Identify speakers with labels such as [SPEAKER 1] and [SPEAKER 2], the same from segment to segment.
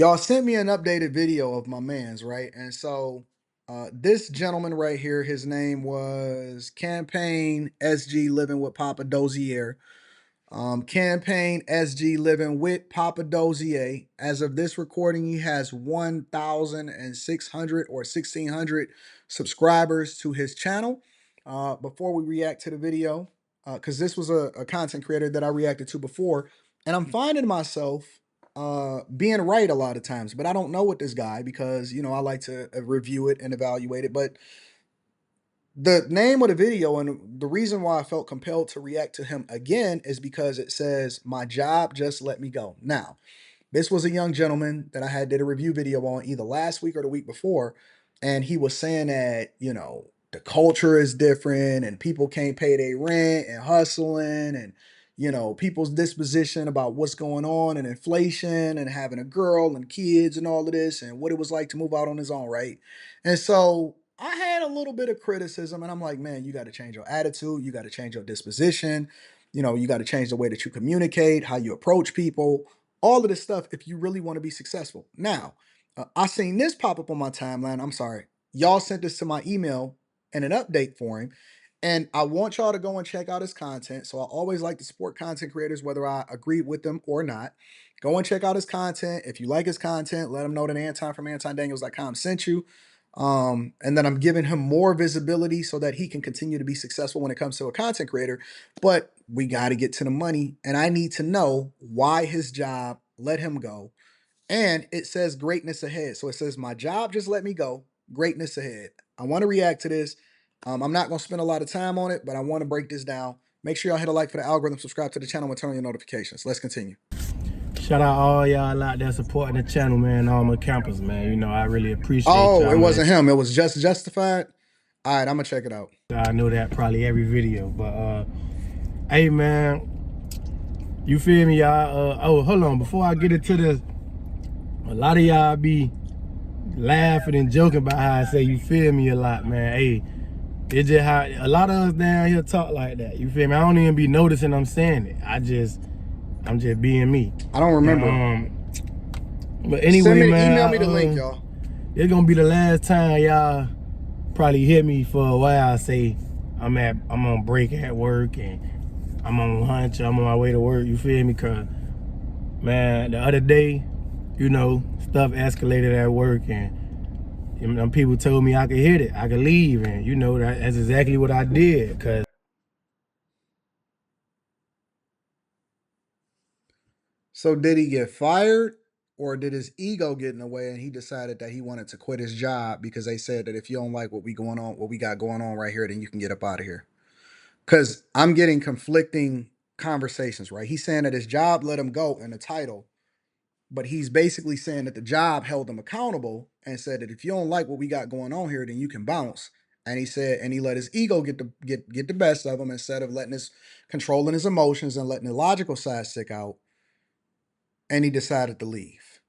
[SPEAKER 1] Y'all sent me an updated video of my man's, right? And so this gentleman right here, his name was Campaign SG Living with Poppa Dozier. Campaign SG Living with Poppa Dozier. As of this recording, he has 1,600 or 1,600 subscribers to his channel. Before we react to the video, because this was a content creator that I reacted to before, and I'm finding myself being right a lot of times, but I don't know with this guy because, I like to review it and evaluate it. But the name of the video and the reason why I felt compelled to react to him again is because it says, "My job just let me go." Now, this was a young gentleman that I did a review video on either last week or the week before, and he was saying that, the culture is different and people can't pay their rent and hustling and, people's disposition about what's going on and inflation and having a girl and kids and all of this and what it was like to move out on his own, right? And so I had a little bit of criticism and I'm like, man, you got to change your attitude, you got to change your disposition, you got to change the way that you communicate, how you approach people, all of this stuff if you really want to be successful. Now, I seen this pop up on my timeline. I'm sorry. Y'all sent this to my email and an update for him. And I want y'all to go and check out his content. So I always like to support content creators, whether I agree with them or not. Go and check out his content. If you like his content, let him know that Anton from AntonDaniels.com sent you. And then I'm giving him more visibility so that he can continue to be successful when it comes to a content creator. But we got to get to the money, and I need to know why his job let him go. And it says greatness ahead. So it says, "My job just let me go. Greatness ahead." I want to react to this. I'm not going to spend a lot of time on it, but I want to break this down. Make sure y'all hit a like for the algorithm, subscribe to the channel, and turn on your notifications. Let's continue.
[SPEAKER 2] Shout out all y'all out there supporting the channel, man. All my campers, man. I really appreciate
[SPEAKER 1] Oh,
[SPEAKER 2] y'all.
[SPEAKER 1] it wasn't him. It was just Justified. All right, I'm going to check it out.
[SPEAKER 2] I know that probably every video, but hey, man, you feel me, y'all? Oh, hold on. Before I get into this, a lot of y'all be laughing and joking about how I say you feel me a lot, man. Hey, it's just how a lot of us down here talk like that. You feel me? I don't even be noticing I'm saying it. I'm just being me.
[SPEAKER 1] I don't remember.
[SPEAKER 2] But anyway, man,
[SPEAKER 1] email me the link, y'all.
[SPEAKER 2] It's gonna be the last time y'all probably hear me for a while say I'm on break at work and I'm on lunch, I'm on my way to work. You feel me? Cause man, the other day, stuff escalated at work and people told me I could hit it, I could leave, and that's exactly what I did. Cause
[SPEAKER 1] So did he get fired, or did his ego get in the way and he decided that he wanted to quit his job because they said that if you don't like what we got going on right here, then you can get up out of here? Because I'm getting conflicting conversations, right? He's saying that his job let him go in the title, but he's basically saying that the job held him accountable and said that if you don't like what we got going on here, then you can bounce. And he said, and he let his ego get the best of him instead of letting his controlling his emotions and letting the logical side stick out. And he decided to leave.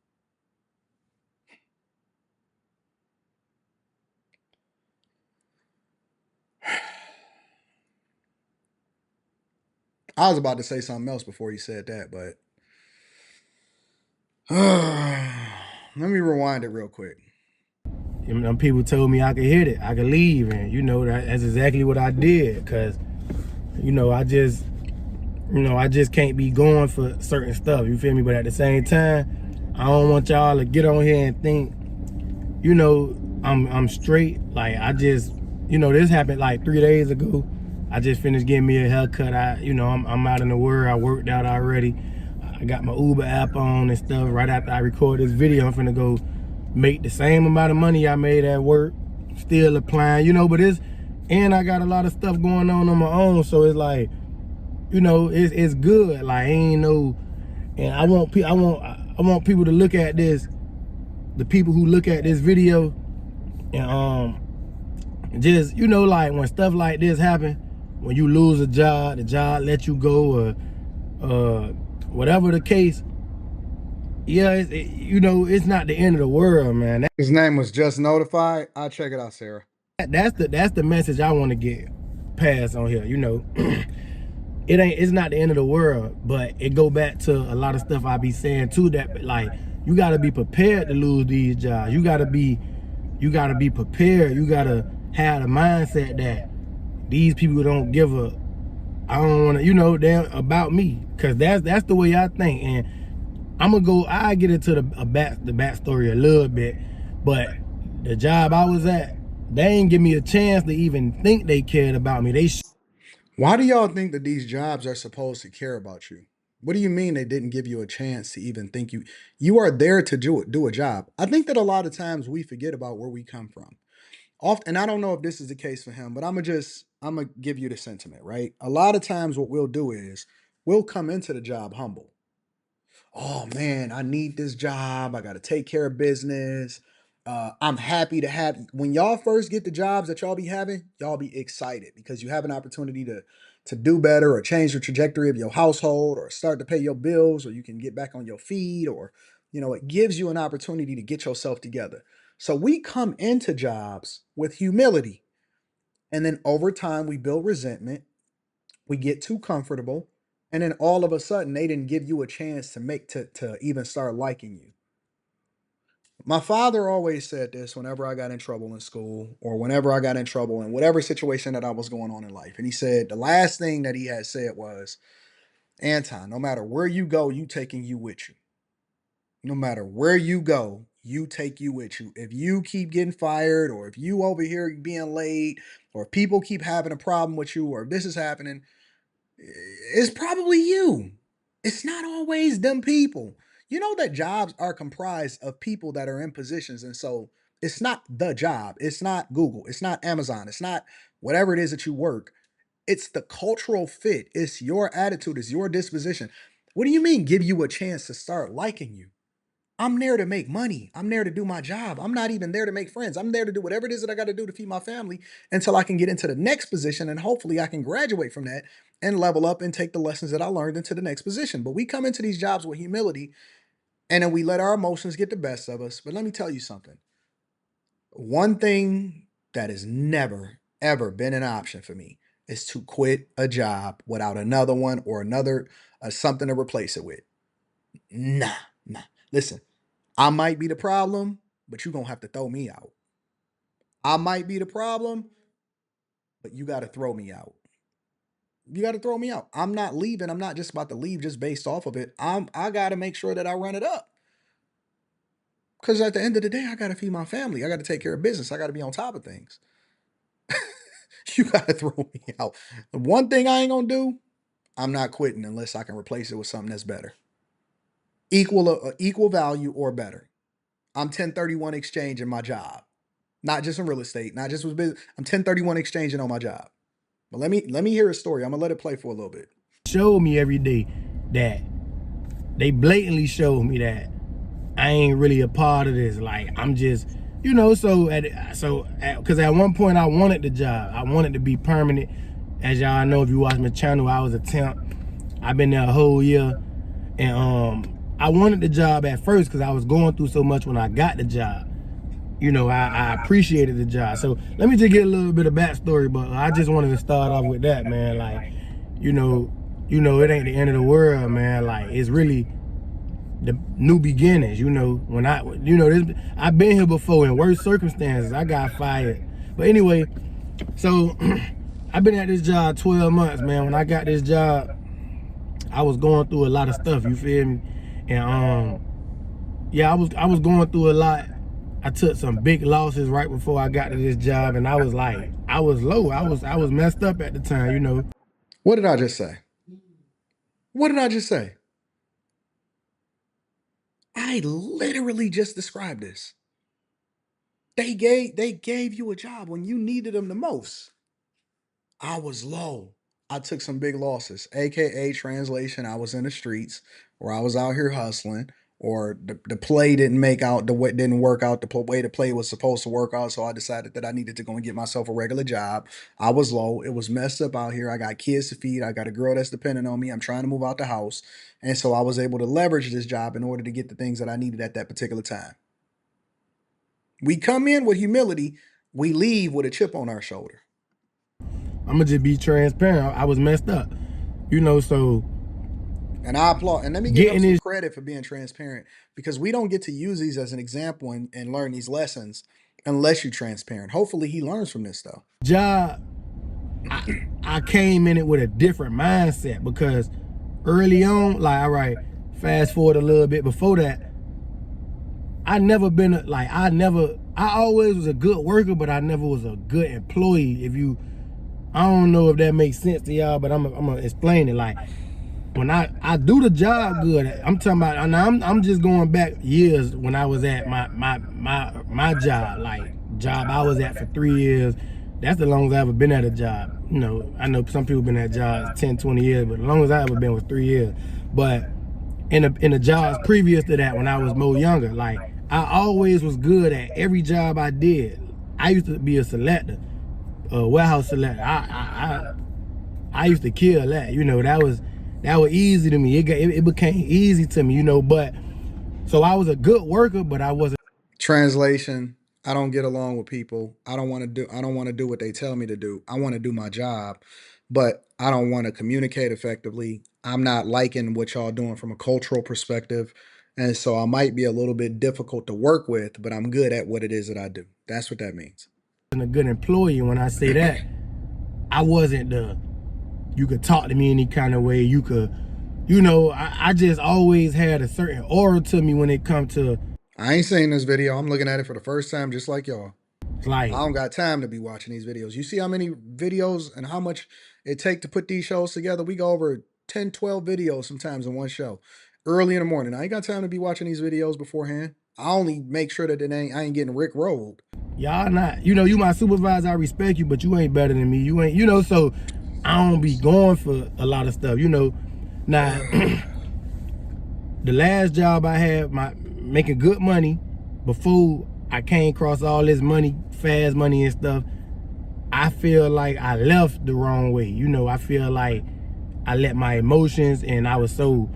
[SPEAKER 1] I was about to say something else before he said that, but let me rewind it real quick.
[SPEAKER 2] People told me I could hit it, I could leave, and that's exactly what I did. Cause I just can't be going for certain stuff. You feel me? But at the same time, I don't want y'all to get on here and think, I'm straight. Like this happened like 3 days ago. I just finished getting me a haircut. I'm out in the world. I worked out already. I got my Uber app on and stuff. Right after I record this video, I'm finna go make the same amount of money I made at work. Still applying, but and I got a lot of stuff going on my own. So it's like, it's good. Like and I want people to look at this. The people who look at this video and just like when stuff like this happen, when you lose a job, the job let you go, or whatever the case. Yeah, it's not the end of the world, man.
[SPEAKER 1] His name was Just Notified. I'll check it out, Sarah.
[SPEAKER 2] That's the message I want to get passed on here. It's not the end of the world, but it go back to a lot of stuff I be saying too, that like you gotta be prepared to lose these jobs. You gotta be prepared. You gotta have the mindset that these people don't give a, I don't wanna, damn about me. Cause that's the way I think. And I get into the backstory a little bit, but the job I was at, they ain't give me a chance to even think they cared about me.
[SPEAKER 1] Why do y'all think that these jobs are supposed to care about you? What do you mean they didn't give you a chance to even think you are there to do a job? I think that a lot of times we forget about where we come from. Often, and I don't know if this is the case for him, but I'm gonna give you the sentiment, right? A lot of times what we'll do is we'll come into the job humble. Oh man, I need this job. I got to take care of business. I'm happy to have. When y'all first get the jobs that y'all be having, y'all be excited because you have an opportunity to do better or change the trajectory of your household or start to pay your bills or you can get back on your feet or it gives you an opportunity to get yourself together. So we come into jobs with humility, and then over time we build resentment, we get too comfortable, and then all of a sudden they didn't give you a chance to make to even start liking you. My father always said this whenever I got in trouble in school or whenever I got in trouble in whatever situation that I was going on in life. And he said the last thing that he had said was, Anton, no matter where you go, you taking you with you. No matter where you go, you take you with you. If you keep getting fired or if you over here being late or if people keep having a problem with you or if this is happening, it's probably you. It's not always them people. You know that jobs are comprised of people that are in positions. And so it's not the job. It's not Google. It's not Amazon. It's not whatever it is that you work. It's the cultural fit. It's your attitude. It's your disposition. What do you mean give you a chance to start liking you? I'm there to make money. I'm there to do my job. I'm not even there to make friends. I'm there to do whatever it is that I got to do to feed my family until I can get into the next position. And hopefully I can graduate from that and level up and take the lessons that I learned into the next position. But we come into these jobs with humility and then we let our emotions get the best of us. But let me tell you something. One thing that has never, ever been an option for me is to quit a job without another one or another something to replace it with. Nah, nah. Listen, I might be the problem, but you're going to have to throw me out. I might be the problem, but you got to throw me out. You got to throw me out. I'm not leaving. I'm not just about to leave just based off of it. I got to make sure that I run it up. Cuz at the end of the day, I got to feed my family. I got to take care of business. I got to be on top of things. You got to throw me out. The one thing I ain't going to do, I'm not quitting unless I can replace it with something that's better. Equal value or better. I'm 1031 exchanging my job. Not just in real estate, not just with business. I'm 1031 exchanging on my job. But let me hear a story. I'm gonna let it play for a little bit.
[SPEAKER 2] Show me every day that they blatantly showed me that I ain't really a part of this. Like I'm just, because at one point I wanted the job. I wanted to be permanent. As y'all know, if you watch my channel, I was a temp. I've been there a whole year, and I wanted the job at first because I was going through so much when I got the job. I appreciated the job. So let me just get a little bit of backstory, but I just wanted to start off with that, man. Like, it ain't the end of the world, man. Like, it's really the new beginnings. When I've been here before in worse circumstances. I got fired, but anyway, so I've been at this job 12 months, man. When I got this job, I was going through a lot of stuff. You feel me? And yeah, I was going through a lot. I took some big losses right before I got to this job, and I was like, I was low. I was messed up at the time.
[SPEAKER 1] What did I just say? What did I just say? I literally just described this. They gave you a job when you needed them the most. I was low. I took some big losses, aka translation. I was in the streets, or I was out here hustling, or the play didn't make out the way didn't work out the way the play was supposed to work out. So I decided that I needed to go and get myself a regular job. I was low. It was messed up out here. I got kids to feed. I got a girl that's dependent on me. I'm trying to move out the house, and so I was able to leverage this job in order to get the things that I needed at that particular time. We come in with humility. We leave with a chip on our shoulder.
[SPEAKER 2] I'm gonna just be transparent. I was messed up, so
[SPEAKER 1] And I applaud. And let me give him
[SPEAKER 2] getting
[SPEAKER 1] some
[SPEAKER 2] this
[SPEAKER 1] credit for being transparent, because we don't get to use these as an example and learn these lessons unless you're transparent. Hopefully he learns from this though.
[SPEAKER 2] job, I came in it with a different mindset because early on, like, all right, fast forward a little bit before that, I always was a good worker, but I never was a good employee. I don't know if that makes sense to y'all, but I'm gonna explain it. Like, when I do the job good, I'm talking about, and I'm just going back years when I was at my job, like job I was at for 3 years. That's the longest I ever been at a job. You know, I know some people been at jobs 10, 20 years, but the longest I ever been was 3 years. But in the jobs previous to that, when I was more younger, like, I always was good at every job I did. I used to be a selector, a warehouse selector. I used to kill that. You know, that was easy to me. It became easy to me. You know, but so I was a good worker, but I wasn't.
[SPEAKER 1] Translation: I don't get along with people. I don't want to do what they tell me to do. I want to do my job, but I don't want to communicate effectively. I'm not liking what y'all doing from a cultural perspective. And so I might be a little bit difficult to work with, but I'm good at what it is that I do. That's what that means.
[SPEAKER 2] A good employee. When I say that, I wasn't you could talk to me any kind of way. You could, I just always had a certain aura to me when it comes to,
[SPEAKER 1] I ain't seen this video. I'm looking at it for the first time, just like y'all.
[SPEAKER 2] like,
[SPEAKER 1] I don't got time to be watching these videos. You see how many videos and how much it take to put these shows together? We go over 10, 12 videos sometimes in one show early in the morning. I ain't got time to be watching these videos beforehand. I only make sure that I ain't getting Rick rolled.
[SPEAKER 2] y'all not, you my supervisor, I respect you, but you ain't better than me. You ain't, so I don't be going for a lot of stuff, Now, the last job I had, making good money, before I came across all this money, fast money and stuff, I feel like I left the wrong way. I feel like I let my emotions, and I was so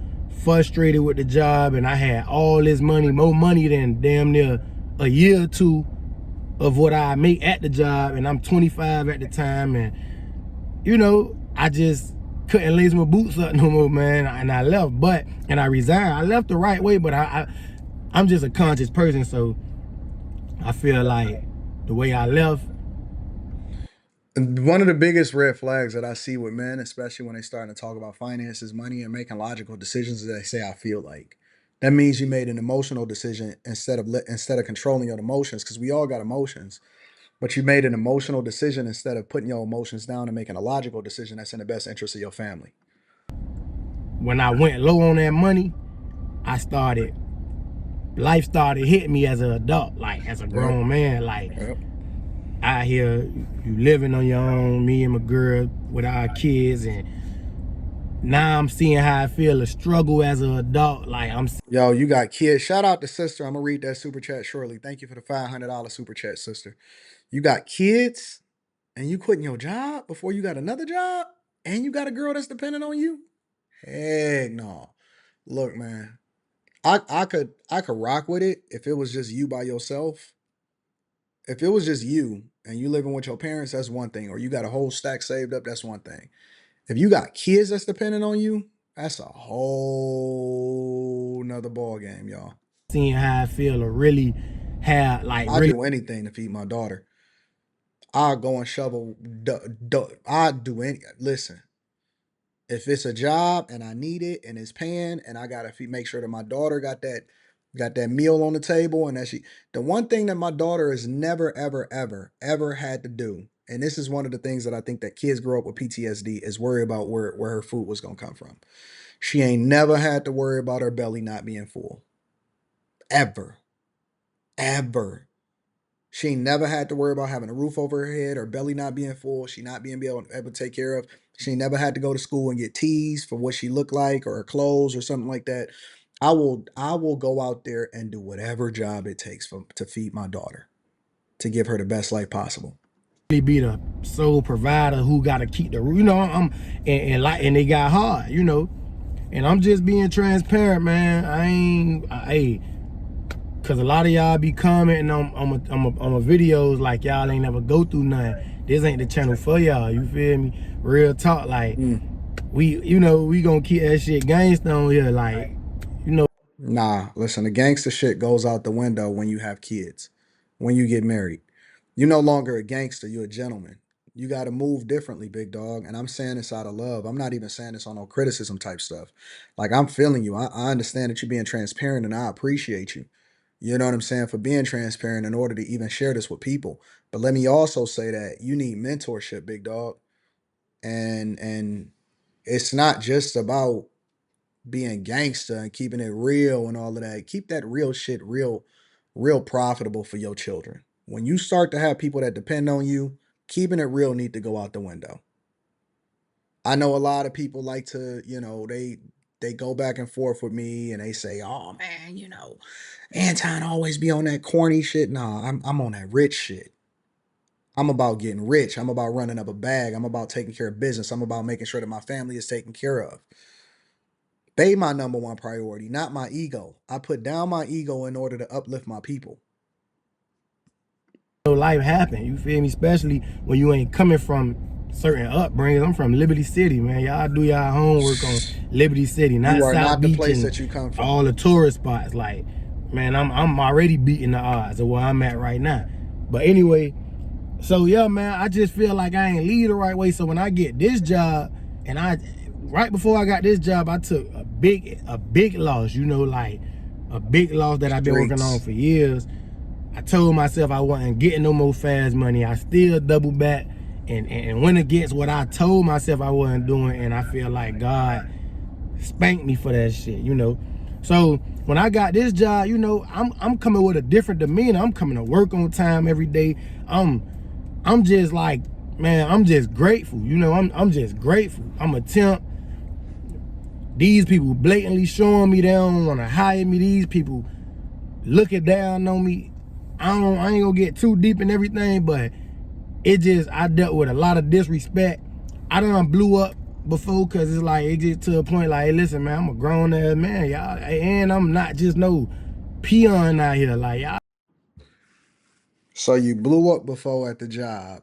[SPEAKER 2] frustrated with the job, and I had all this money, more money than damn near a year or two of what I make at the job, and I'm 25 at the time, and I just couldn't lace my boots up no more, man, and I left. And I resigned. I left the right way, but I'm just a conscious person, so I feel like the way I left.
[SPEAKER 1] One of the biggest red flags that I see with men, especially when they starting to talk about finances, money, and making logical decisions, is they say, "I feel like." That means you made an emotional decision instead of controlling your emotions, because we all got emotions. But you made an emotional decision instead of putting your emotions down and making a logical decision that's in the best interest of your family.
[SPEAKER 2] When I went low on that money, life started hitting me as an adult, like as a grown man, like out here, you living on your own, me and my girl with our kids, and now I'm seeing how I feel to struggle as an adult. Like,
[SPEAKER 1] Yo, you got kids. Shout out to sister. I'm gonna read that super chat shortly. Thank you for the $500 super chat, sister. You got kids and you quitting your job before you got another job, and you got a girl that's dependent on you? Heck no. Look, man, I could rock with it if it was just you by yourself. If it was just you and you living with your parents, that's one thing. Or you got a whole stack saved up, that's one thing. If you got kids that's dependent on you, that's a whole nother ball game, y'all.
[SPEAKER 2] seeing how I feel to really have, like,
[SPEAKER 1] I'd
[SPEAKER 2] really
[SPEAKER 1] do anything to feed my daughter. I'll go and shovel. I'd do any. Listen, if it's a job and I need it and it's paying, and I gotta make sure that my daughter got that meal on the table, and that the one thing that my daughter has never ever ever ever had to do, and this is one of the things that I think that kids grow up with PTSD, is worry about where her food was gonna come from. She ain't never had to worry about her belly not being full. Ever. Ever. She ain't never had to worry about having a roof over her head or belly not being full, she not being able to take care of. She ain't never had to go to school and get teased for what she looked like or her clothes or something like that. I will go out there and do whatever job it takes to feed my daughter, to give her the best life possible.
[SPEAKER 2] be the sole provider who got to keep the, and they got hard, and I'm just being transparent, man. Hey, cause a lot of y'all be commenting on my videos like y'all ain't never go through nothing. This ain't the channel for y'all. You feel me? Real talk, like, we gonna keep that shit gangsta on here, like, you know.
[SPEAKER 1] Nah, listen, the gangster shit goes out the window when you have kids, when you get married. You're no longer a gangster, you're a gentleman. You got to move differently, big dog. And I'm saying this out of love. I'm not even saying this on no criticism type stuff. Like, I'm feeling you. I understand that you're being transparent and I appreciate you. You know what I'm saying? For being transparent in order to even share this with people. But let me also say that you need mentorship, big dog. And it's not just about being gangster and keeping it real and all of that. Keep that real shit real profitable for your children. When you start to have people that depend on you, keeping it real need to go out the window. I know a lot of people like to, they go back and forth with me and they say, "Oh man, Anton always be on that corny shit." Nah, I'm on that rich shit. I'm about getting rich. I'm about running up a bag. I'm about taking care of business. I'm about making sure that my family is taken care of. They my number one priority, not my ego. I put down my ego in order to uplift my people.
[SPEAKER 2] Life happen, you feel me? Especially when you ain't coming from certain upbringings. I'm from Liberty City, man. Y'all do y'all homework on Liberty City, not
[SPEAKER 1] You are
[SPEAKER 2] South
[SPEAKER 1] not the
[SPEAKER 2] Beach
[SPEAKER 1] place
[SPEAKER 2] and
[SPEAKER 1] that you come from.
[SPEAKER 2] all the tourist spots. Like, man, I'm already beating the odds of where I'm at right now. But anyway, so yeah, man, I just feel like I ain't lead the right way. So when I get this job, and right before I got this job, I took a big loss, like a big loss that I've been working on for years. I told myself I wasn't getting no more fast money. I still double back and went against what I told myself I wasn't doing, and I feel like God spanked me for that shit, So when I got this job, I'm coming with a different demeanor. I'm coming to work on time every day. I'm just like, man, I'm just grateful. I'm just grateful. I'm a temp. These people blatantly showing me they don't want to hire me. These people looking down on me. I ain't gonna get too deep in everything, but I dealt with a lot of disrespect. I done blew up before, cause it's like, it get to a point like, hey, listen, man, I'm a grown ass man, y'all, and I'm not just no peon out here, like, y'all.
[SPEAKER 1] So you blew up before at the job.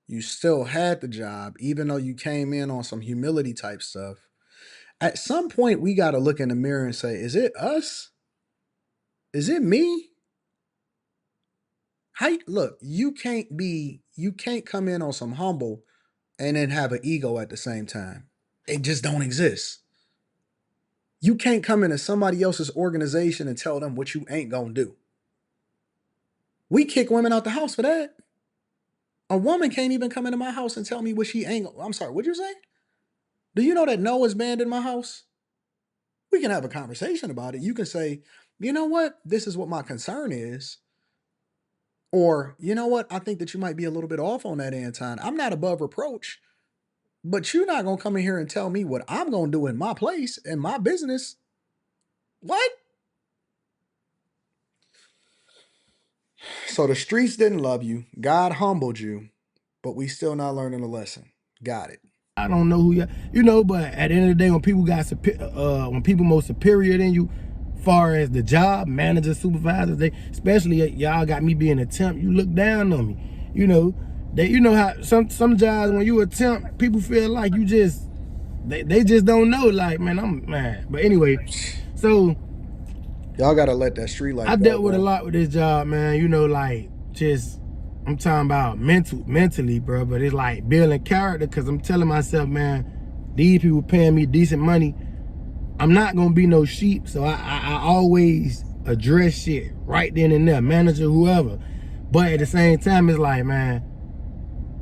[SPEAKER 1] You still had the job, even though you came in on some humility type stuff. At some point, we got to look in the mirror and say, is it us? Is it me? Look, you can't come in on some humble and then have an ego at the same time. It just don't exist. You can't come into somebody else's organization and tell them what you ain't gonna do. We kick women out the house for that. A woman can't even come into my house and tell me what she ain't. I'm sorry, what'd you say? Do you know that no is banned in my house? We can have a conversation about it. You can say, you know what? This is what my concern is. Or, you know what? I think that you might be a little bit off on that, Anton. I'm not above reproach, but you're not going to come in here and tell me what I'm going to do in my place, in my business. What? So the streets didn't love you. God humbled you, but we still not learning a lesson. Got it.
[SPEAKER 2] I don't know who but at the end of the day, when people when people more superior than you, far as the job, managers, supervisors, especially y'all got me being a temp, you look down on me. How some jobs, when you a temp, people feel like you just, they just don't know, like, man, I'm mad. But anyway, so
[SPEAKER 1] y'all gotta let that street life
[SPEAKER 2] I
[SPEAKER 1] go,
[SPEAKER 2] dealt with
[SPEAKER 1] bro.
[SPEAKER 2] a lot with this job, man. Like, just, I'm talking about mentally, bro. But it's like building character, because I'm telling myself, man, these people paying me decent money. I'm not gonna be no sheep, so I always address shit right then and there, manager, whoever. But at the same time, it's like, man,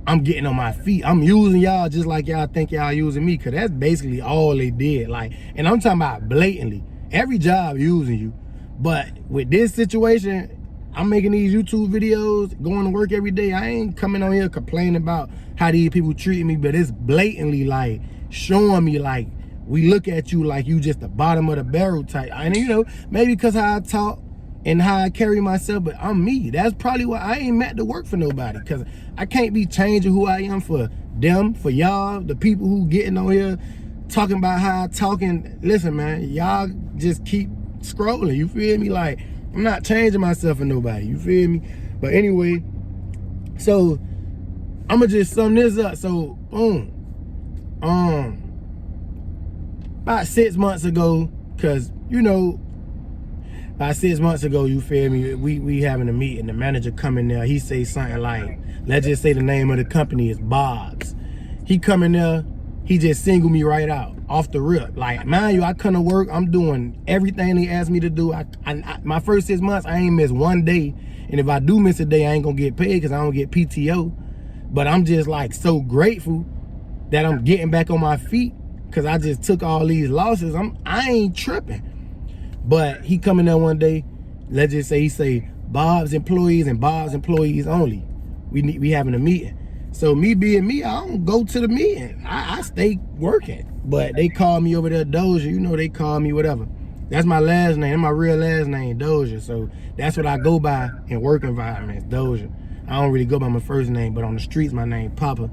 [SPEAKER 2] I'm getting on my feet. I'm using y'all just like y'all think y'all using me, because that's basically all they did. Like, and I'm talking about blatantly. Every job using you. But with this situation, I'm making these YouTube videos, going to work every day. I ain't coming on here complaining about how these people treat me, but it's blatantly like showing me like, we look at you like you just the bottom of the barrel type. And maybe because how I talk and how I carry myself, but I'm me. That's probably why I ain't meant to work for nobody, because I can't be changing who I am for them, for y'all, the people who getting on here talking about how I talking. Listen, man, y'all just keep scrolling, you feel me? Like, I'm not changing myself for nobody, you feel me? But anyway, so I'ma just sum this up. So boom, about 6 months ago, cause you know, about 6 months ago, you feel me, we having a meeting, the manager come in there, he say something like, let's just say the name of the company is Bob's. He come in there, he just single me right out, off the rip. Like, mind you, I come to work, I'm doing everything they asked me to do. My first 6 months, I ain't missed one day. And if I do miss a day, I ain't gonna get paid because I don't get PTO. But I'm just like so grateful that I'm getting back on my feet because I just took all these losses. I ain't tripping. But he come in there one day, let's just say he say Bob's employees and Bob's employees only. We having a meeting. So me being me, I don't go to the meeting. I stay working. But they call me over there Dozier. You know they call me whatever. That's my last name. My real last name, Dozier. So that's what I go by in work environments, Dozier. I don't really go by my first name, but on the streets, my name Poppa.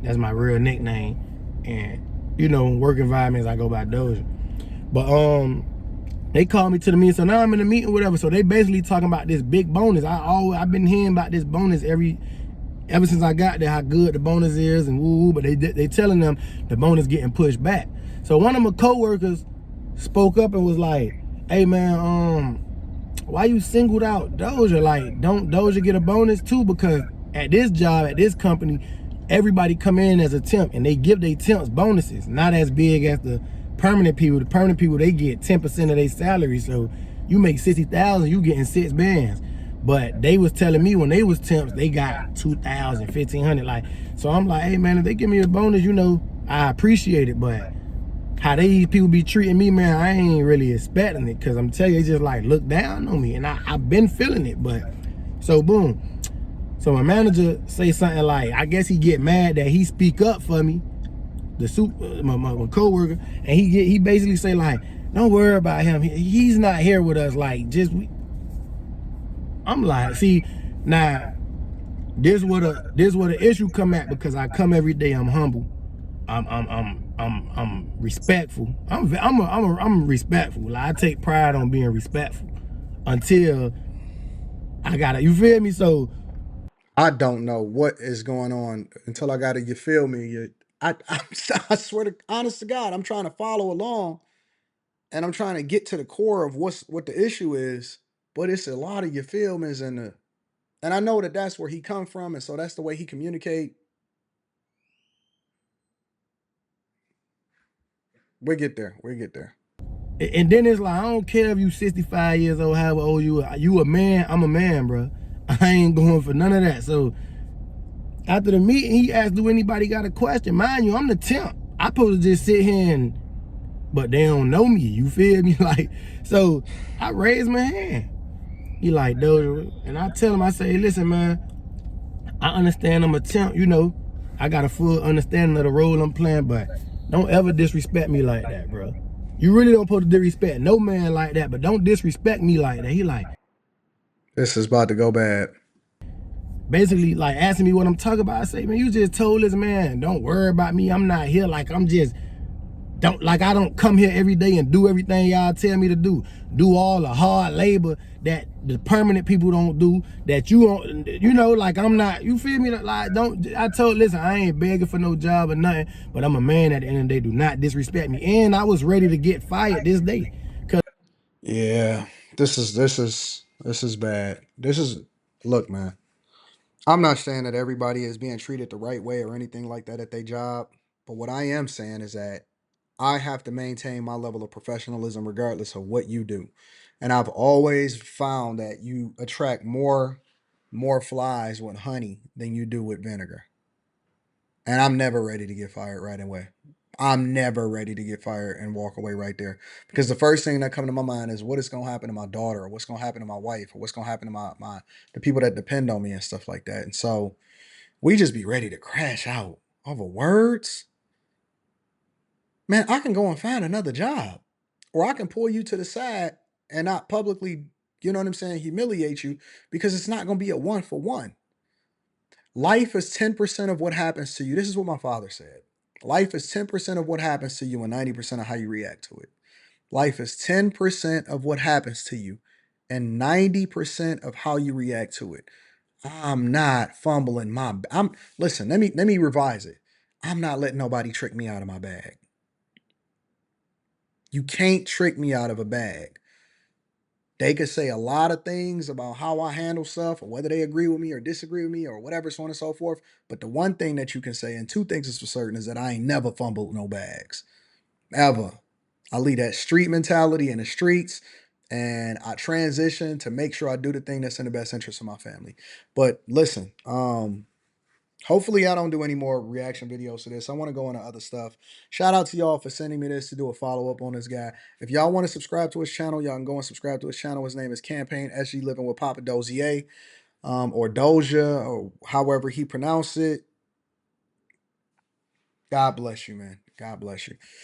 [SPEAKER 2] That's my real nickname. And you know, in work environments, I go by Dozier. But they called me to the meeting, so now I'm in the meeting, whatever. So they basically talking about this big bonus. I've been hearing about this bonus ever since I got there, how good the bonus is and woo. But they telling them the bonus getting pushed back. So one of my coworkers spoke up and was like, "Hey man, why you singled out Dozier? Like, don't Dozier get a bonus too? Because at this job, at this company, everybody come in as a temp and they give their temps bonuses, not as big as the permanent people. The permanent people, they get 10% of their salary. So you make 60,000, you getting 6 bands. But they was telling me when they was temps, they got 2,000, 1,500. Like, so I'm like, hey man, if they give me a bonus, you know, I appreciate it. But how these people be treating me, man, I ain't really expecting it. Cause I'm telling you, they just like look down on me. And I've been feeling it. But so boom. So my manager say something like, I guess he get mad that he speak up for me, my coworker, and he basically say like, don't worry about him. He's not here with us. Like, I'm like, see, now this where the issue come at, because I come every day. I'm humble. I'm respectful. I'm respectful. Like, I take pride on being respectful until I gotta. You feel me? So
[SPEAKER 1] I don't know what is going on until I got it. You feel me? I swear to, honest to God, I'm trying to follow along and I'm trying to get to the core of what the issue is. But it's a lot of you feel me and I know that that's where he come from, and so that's the way he communicate. We get there. We get there.
[SPEAKER 2] and then it's like, I don't care if you 65 years old, however old you are. You a man, I'm a man, bro. I ain't going for none of that. So after the meeting, he asked, do anybody got a question? Mind you, I'm the temp. I supposed to just sit here and, but they don't know me. You feel me? Like, so I raised my hand. He like, Dozier, and I tell him, I say, listen, man, I understand I'm a temp, you know. I got a full understanding of the role I'm playing, but don't ever disrespect me like that, bro. You really don't supposed to disrespect no man like that, but don't disrespect me like that. He like,
[SPEAKER 1] This is about to go bad.
[SPEAKER 2] basically like asking me what I'm talking about. I say, man, you just told this man, don't worry about me. I'm not here. Like, I'm just, I don't come here every day and do everything y'all tell me to do. Do all the hard labor that the permanent people don't do, that you don't, you know, like, I'm not, you feel me? Like, listen, I ain't begging for no job or nothing, but I'm a man at the end of the day. Do not disrespect me. And I was ready to get fired this day.
[SPEAKER 1] Yeah. This is bad. This is Look, man. I'm not saying that everybody is being treated the right way or anything like that at their job, but what I am saying is that I have to maintain my level of professionalism regardless of what you do. And I've always found that you attract more flies with honey than you do with vinegar. And I'm never ready to get fired right away. I'm never ready to get fired and walk away right there. Because the first thing that comes to my mind is what is gonna happen to my daughter, or what's gonna happen to my wife, or what's gonna happen to my the people that depend on me and stuff like that. And so we just be ready to crash out over words. Man, I can go and find another job. Or I can pull you to the side and not publicly, you know what I'm saying, humiliate you, because it's not going to be a one for one. Life is 10% of what happens to you. This is what my father said. Life is 10% of what happens to you and 90% of how you react to it. Life is 10% of what happens to you and 90% of how you react to it. I'm not fumbling I'm listen, let me revise it. I'm not letting nobody trick me out of my bag. You can't trick me out of a bag. They could say a lot of things about how I handle stuff or whether they agree with me or disagree with me or whatever, so on and so forth. But the one thing that you can say, and two things is for certain, is that I ain't never fumbled no bags. Ever. I leave that street mentality in the streets and I transition to make sure I do the thing that's in the best interest of my family. But listen, hopefully I don't do any more reaction videos to this. I want to go into other stuff. Shout out to y'all for sending me this to do a follow-up on this guy. If y'all want to subscribe to his channel, y'all can go and subscribe to his channel. His name is CampaignSG Living with Poppa Dozier, or Dozier, or however he pronounced it. God bless you, man. God bless you.